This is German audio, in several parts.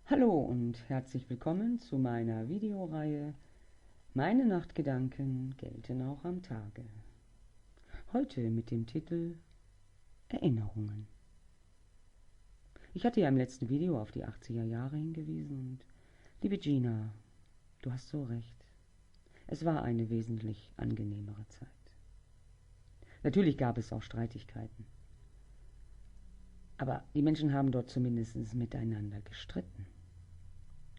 Hallo und herzlich willkommen zu meiner Videoreihe Meine Nachtgedanken gelten auch am Tage. Heute mit dem Titel Erinnerungen. Ich hatte ja im letzten Video auf die 80er Jahre hingewiesen und liebe Gina, du hast so recht. Es war eine wesentlich angenehmere Zeit. Natürlich gab es auch Streitigkeiten. Aber die Menschen haben dort zumindest miteinander gestritten.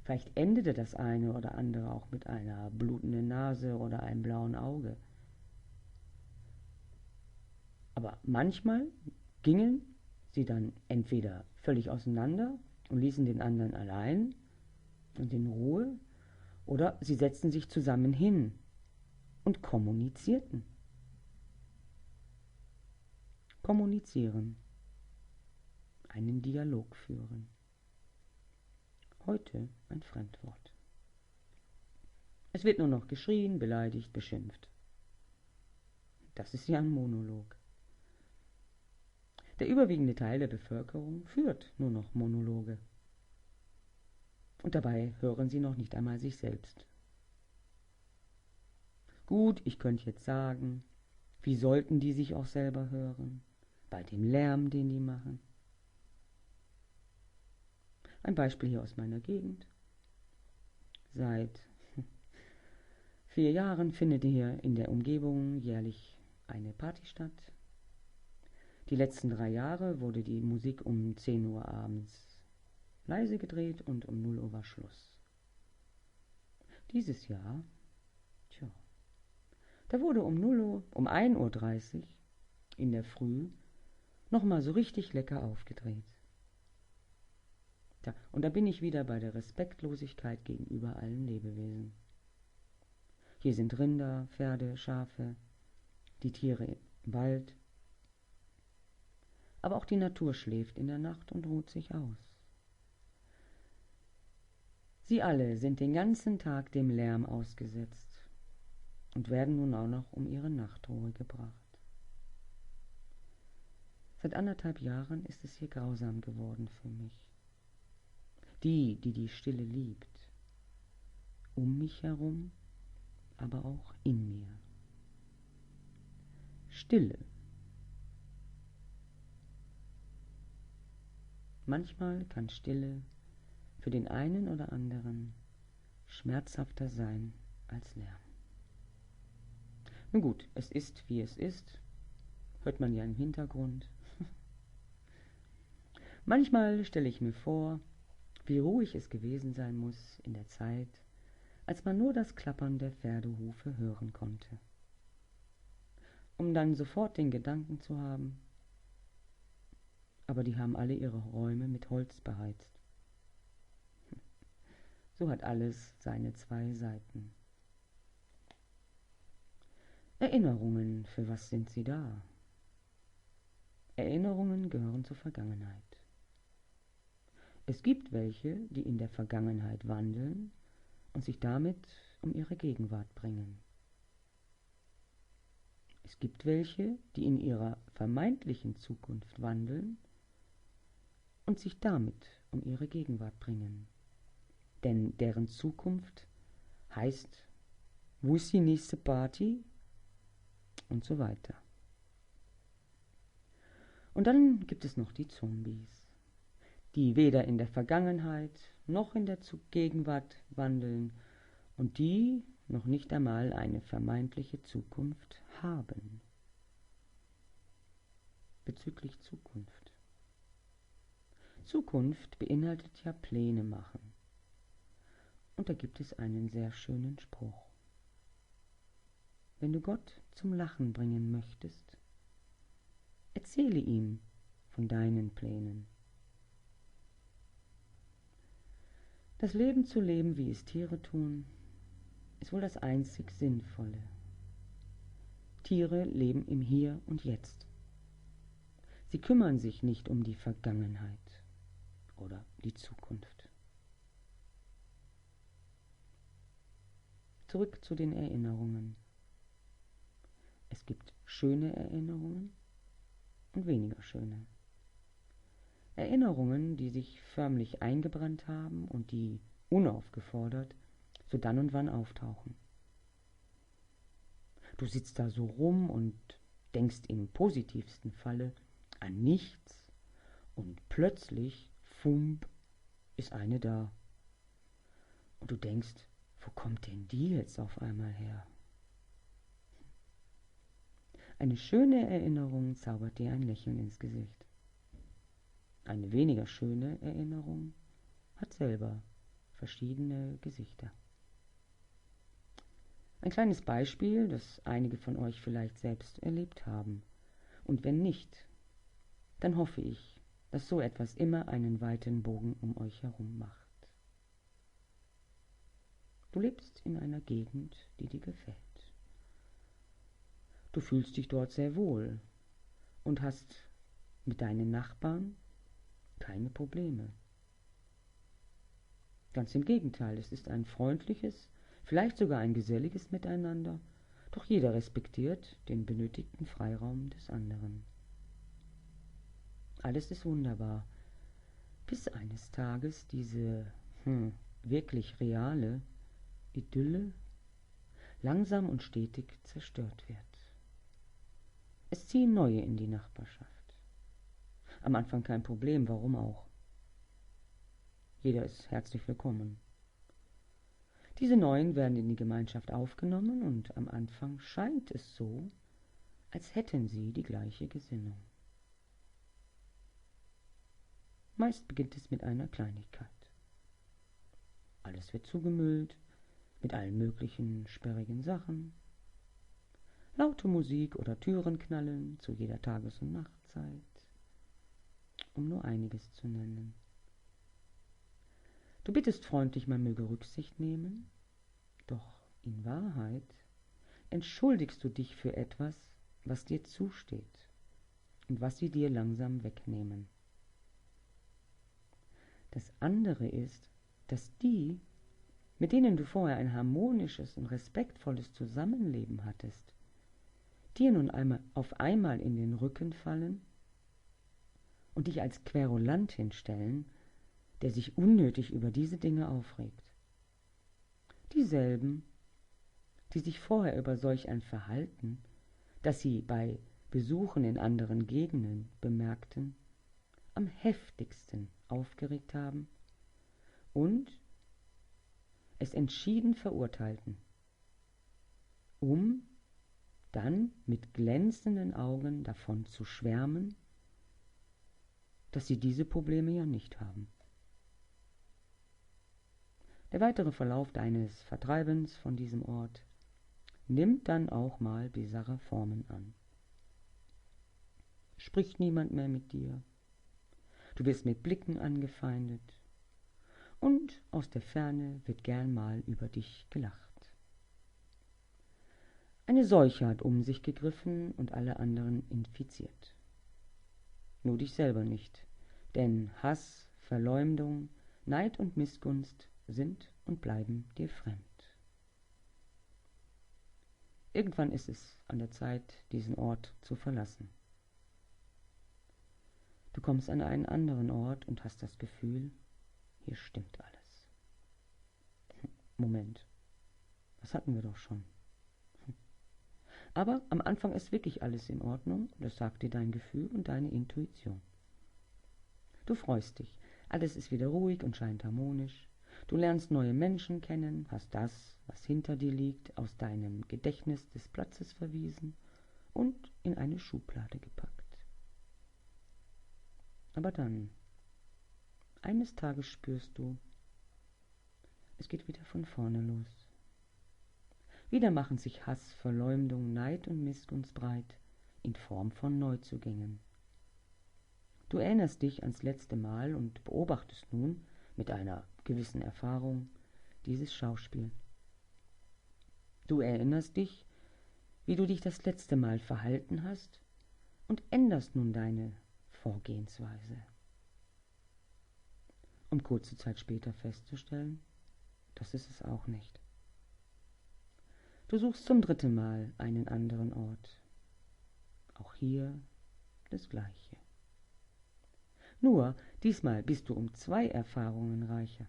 Vielleicht endete das eine oder andere auch mit einer blutenden Nase oder einem blauen Auge. Aber manchmal gingen sie dann entweder völlig auseinander und ließen den anderen allein und in Ruhe, oder sie setzten sich zusammen hin und kommunizierten. Kommunizieren. Einen Dialog führen. Heute ein Fremdwort. Es wird nur noch geschrien, beleidigt, beschimpft. Das ist ja ein Monolog. Der überwiegende Teil der Bevölkerung führt nur noch Monologe. Und dabei hören sie noch nicht einmal sich selbst. Gut, ich könnte jetzt sagen, wie sollten die sich auch selber hören, bei dem Lärm, den die machen? Ein Beispiel hier aus meiner Gegend. Seit 4 Jahren findet hier in der Umgebung jährlich eine Party statt. Die letzten 3 Jahre wurde die Musik um 10 Uhr abends leise gedreht und um 0 Uhr war Schluss. Dieses Jahr, da wurde um 0 Uhr, um 1:30 Uhr in der Früh nochmal so richtig lecker aufgedreht. Ja, und da bin ich wieder bei der Respektlosigkeit gegenüber allen Lebewesen. Hier sind Rinder, Pferde, Schafe, die Tiere im Wald. Aber auch die Natur schläft in der Nacht und ruht sich aus. Sie alle sind den ganzen Tag dem Lärm ausgesetzt und werden nun auch noch um ihre Nachtruhe gebracht. Seit 1,5 Jahren ist es hier grausam geworden für mich. Die Stille liebt. Um mich herum, aber auch in mir. Stille. Manchmal kann Stille für den einen oder anderen schmerzhafter sein als Lärm. Nun gut, es ist, wie es ist. Hört man ja im Hintergrund. Manchmal stelle ich mir vor, wie ruhig es gewesen sein muss in der Zeit, als man nur das Klappern der Pferdehufe hören konnte. Um dann sofort den Gedanken zu haben, aber die haben alle ihre Räume mit Holz beheizt. So hat alles seine 2 Seiten. Erinnerungen, für was sind sie da? Erinnerungen gehören zur Vergangenheit. Es gibt welche, die in der Vergangenheit wandeln und sich damit um ihre Gegenwart bringen. Es gibt welche, die in ihrer vermeintlichen Zukunft wandeln und sich damit um ihre Gegenwart bringen. Denn deren Zukunft heißt, wo ist die nächste Party? Und so weiter. Und dann gibt es noch die Zombies, die weder in der Vergangenheit noch in der Gegenwart wandeln und die noch nicht einmal eine vermeintliche Zukunft haben. Bezüglich Zukunft. Zukunft beinhaltet ja Pläne machen. Und da gibt es einen sehr schönen Spruch. Wenn du Gott zum Lachen bringen möchtest, erzähle ihm von deinen Plänen. Das Leben zu leben, wie es Tiere tun, ist wohl das einzig Sinnvolle. Tiere leben im Hier und Jetzt. Sie kümmern sich nicht um die Vergangenheit oder die Zukunft. Zurück zu den Erinnerungen. Es gibt schöne Erinnerungen und weniger schöne. Erinnerungen, die sich förmlich eingebrannt haben und die unaufgefordert so dann und wann auftauchen. Du sitzt da so rum und denkst im positivsten Falle an nichts und plötzlich, fump, ist eine da. Und du denkst, wo kommt denn die jetzt auf einmal her? Eine schöne Erinnerung zaubert dir ein Lächeln ins Gesicht. Eine weniger schöne Erinnerung hat selber verschiedene Gesichter. Ein kleines Beispiel, das einige von euch vielleicht selbst erlebt haben. Und wenn nicht, dann hoffe ich, dass so etwas immer einen weiten Bogen um euch herum macht. Du lebst in einer Gegend, die dir gefällt. Du fühlst dich dort sehr wohl und hast mit deinen Nachbarn keine Probleme. Ganz im Gegenteil, es ist ein freundliches, vielleicht sogar ein geselliges Miteinander, doch jeder respektiert den benötigten Freiraum des anderen. Alles ist wunderbar, bis eines Tages diese wirklich reale Idylle langsam und stetig zerstört wird. Es ziehen neue in die Nachbarschaft. Am Anfang kein Problem, warum auch? Jeder ist herzlich willkommen. Diese Neuen werden in die Gemeinschaft aufgenommen und am Anfang scheint es so, als hätten sie die gleiche Gesinnung. Meist beginnt es mit einer Kleinigkeit. Alles wird zugemüllt mit allen möglichen sperrigen Sachen. Laute Musik oder Türen knallen zu jeder Tages- und Nachtzeit, um nur einiges zu nennen. Du bittest freundlich, man möge Rücksicht nehmen, doch in Wahrheit entschuldigst du dich für etwas, was dir zusteht und was sie dir langsam wegnehmen. Das andere ist, dass die, mit denen du vorher ein harmonisches und respektvolles Zusammenleben hattest, dir nun auf einmal in den Rücken fallen und dich als Querulant hinstellen, der sich unnötig über diese Dinge aufregt. Dieselben, die sich vorher über solch ein Verhalten, das sie bei Besuchen in anderen Gegenden bemerkten, am heftigsten aufgeregt haben und es entschieden verurteilten, um dann mit glänzenden Augen davon zu schwärmen, dass sie diese Probleme ja nicht haben. Der weitere Verlauf deines Vertreibens von diesem Ort nimmt dann auch mal bizarre Formen an. Spricht niemand mehr mit dir, du wirst mit Blicken angefeindet und aus der Ferne wird gern mal über dich gelacht. Eine Seuche hat um sich gegriffen und alle anderen infiziert. Nur dich selber nicht, denn Hass, Verleumdung, Neid und Missgunst sind und bleiben dir fremd. Irgendwann ist es an der Zeit, diesen Ort zu verlassen. Du kommst an einen anderen Ort und hast das Gefühl, hier stimmt alles. Moment, das hatten wir doch schon. Aber am Anfang ist wirklich alles in Ordnung, das sagt dir dein Gefühl und deine Intuition. Du freust dich, alles ist wieder ruhig und scheint harmonisch. Du lernst neue Menschen kennen, hast das, was hinter dir liegt, aus deinem Gedächtnis des Platzes verwiesen und in eine Schublade gepackt. Aber dann, eines Tages spürst du, es geht wieder von vorne los. Wieder machen sich Hass, Verleumdung, Neid und Missgunst breit in Form von Neuzugängen. Du erinnerst dich ans letzte Mal und beobachtest nun mit einer gewissen Erfahrung dieses Schauspiel. Du erinnerst dich, wie du dich das letzte Mal verhalten hast und änderst nun deine Vorgehensweise, um kurze Zeit später festzustellen, das ist es auch nicht. Du suchst zum 3. Mal einen anderen Ort. Auch hier das Gleiche. Nur diesmal bist du um 2 Erfahrungen reicher.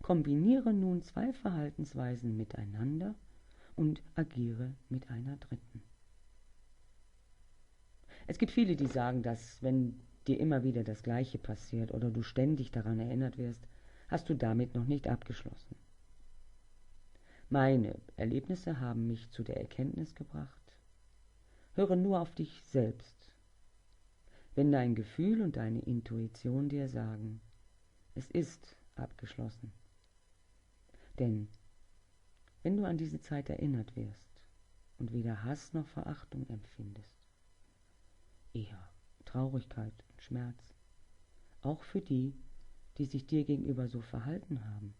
Kombiniere nun 2 Verhaltensweisen miteinander und agiere mit einer dritten. Es gibt viele, die sagen, dass wenn dir immer wieder das Gleiche passiert oder du ständig daran erinnert wirst, hast du damit noch nicht abgeschlossen. Meine Erlebnisse haben mich zu der Erkenntnis gebracht: Höre nur auf dich selbst. Wenn dein Gefühl und deine Intuition dir sagen, es ist abgeschlossen. Denn wenn du an diese Zeit erinnert wirst und weder Hass noch Verachtung empfindest, eher Traurigkeit und Schmerz, auch für die, die sich dir gegenüber so verhalten haben,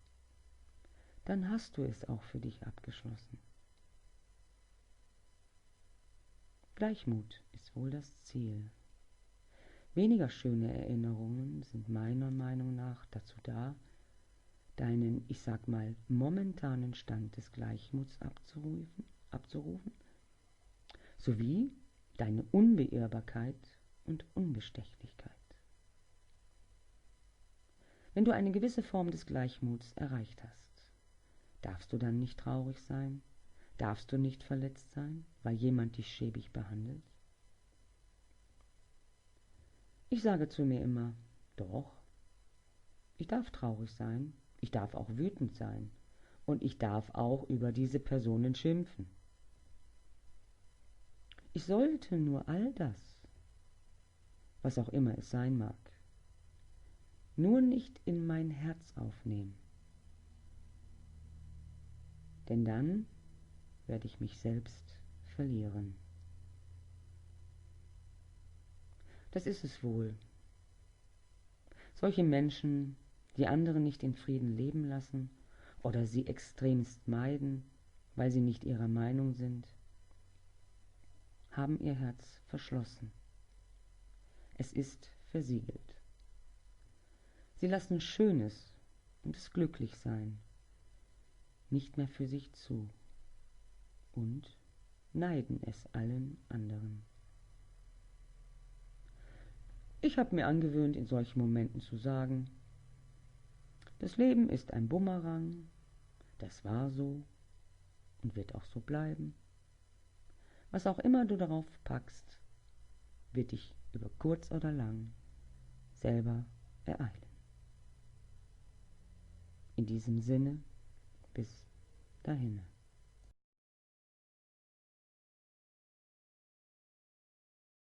dann hast du es auch für dich abgeschlossen. Gleichmut ist wohl das Ziel. Weniger schöne Erinnerungen sind meiner Meinung nach dazu da, deinen, ich sag mal, momentanen Stand des Gleichmuts abzurufen, sowie deine Unbeirrbarkeit und Unbestechlichkeit. Wenn du eine gewisse Form des Gleichmuts erreicht hast, darfst du dann nicht traurig sein? Darfst du nicht verletzt sein, weil jemand dich schäbig behandelt? Ich sage zu mir immer, doch, ich darf traurig sein, ich darf auch wütend sein und ich darf auch über diese Personen schimpfen. Ich sollte nur all das, was auch immer es sein mag, nur nicht in mein Herz aufnehmen. Denn dann werde ich mich selbst verlieren. Das ist es wohl. Solche Menschen, die andere nicht in Frieden leben lassen oder sie extremst meiden, weil sie nicht ihrer Meinung sind, haben ihr Herz verschlossen. Es ist versiegelt. Sie lassen Schönes und das Glücklichsein nicht mehr für sich zu und neiden es allen anderen. Ich habe mir angewöhnt, in solchen Momenten zu sagen, das Leben ist ein Bumerang, das war so und wird auch so bleiben. Was auch immer du darauf packst, wird dich über kurz oder lang selber ereilen. In diesem Sinne, bis dahin.